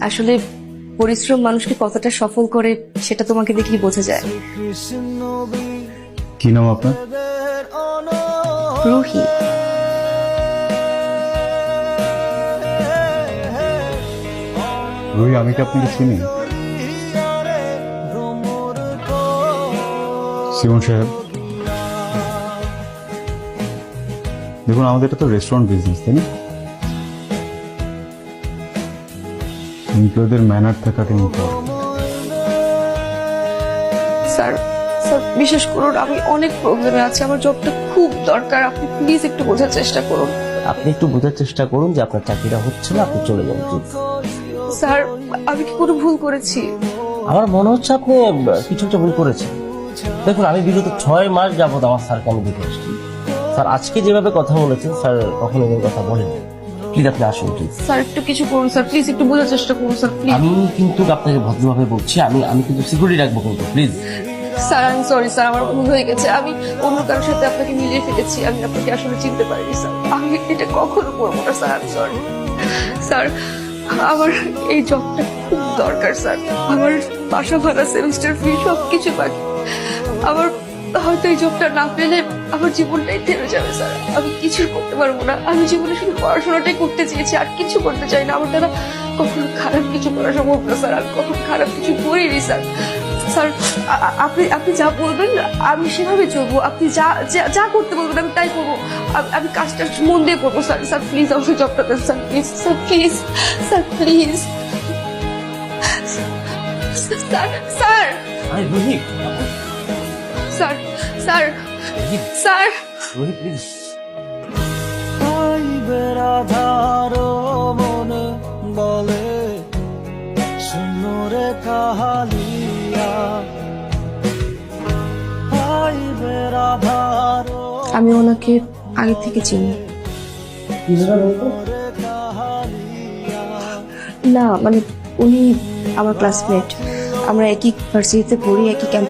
আসলে পরিশ্রম মানুষকে কতটা সফল করে সেটা তোমাকে দেখলেই বোঝা যায়। কি নাম আপনার? রুহি। রুহি, আমি কি আপনাকে চিনি? সিমন সাহেব, দেখুন আমাদের এটা তো রেস্টুরেন্ট বিজনেস, তাই না? এমপ্লয়ীদের ম্যানার থাকাটা ইম্পর্টেন্ট। স্যার স্যার বিশেষ করুন, আমি অনেক প্রবলেমে আছি, আমার জবটা খুব দরকার, আপনি প্লিজ একটু বোঝার চেষ্টা করুন। আপনি একটু বোঝার চেষ্টা করুন যে আপনার চাকরিটা হচ্ছে না, আপনি চলে যান প্লিজ। স্যার আমি কি কোনো ভুল করেছি? আমার মনে হচ্ছে আপনি কিছু একটা ভুল করেছেন। দেখুন, আমি বিগত 6 মাস যাবত আমার স্যারকে আমি দেখে আসছি। স্যার আজকে যেভাবে কথা বলেছেন, স্যার কখনো এরকম কথা বলেন। প্লিজ আপনি আসুন প্লিজ। স্যার একটু কিছু করুন স্যার, প্লিজ একটু বোঝার চেষ্টা করুন স্যার, প্লিজ। আমি কিন্তু আপনাকে ভদ্রভাবে বলছি, আমি কিন্তু সিকিউরিটি রাখবো কিন্তু, প্লিজ। স্যার আমি সরি স্যার, আমার ভুল হয়ে গেছে, আমি অন্য কারোর সাথে আপনাকে মিলিয়ে ফেলেছি, আমি আপনাকে আসলে চিনতে পারিনি স্যার, আমি এটা কখনো করবো না স্যার, আমি সরি স্যার। আমার এই জবটা খুব দরকার স্যার, আমার বাসা ভাড়া, সেমিস্টার ফি সবকিছু বাকি, আমার হয়তো এই জবটা না পেলে আমার জীবনটাই থেমে যাবে স্যার, আমি কিছু করতে পারবো না, আমি জীবনে শুধু পড়াশোনাটাই করতে চেয়েছি, আর কিছু করতে চাই না, আমার দ্বারা কখনো খারাপ কিছু করা সম্ভব না স্যার, আমি কখনো খারাপ কিছু করিনি স্যার। স্যার আপনি আপনি যা বলবেন আমি সেভাবে চলবো, আপনি যা যা করতে বলবেন আমি তাই করবো, আমি কাজটা মন দিয়ে করবো স্যার। স্যার প্লিজ আমাকে জবটা দেন sir, please sir, please sir, please sir, sir আরে Ruhi, sir, sir, sir Ruhi please. আমি ওনাকে আগে থেকে চিনি না, মানে উনি আমার ক্লাসমেট, আমরা একই ভার্সিটিতে পড়ি, একই ক্যাম্পাসে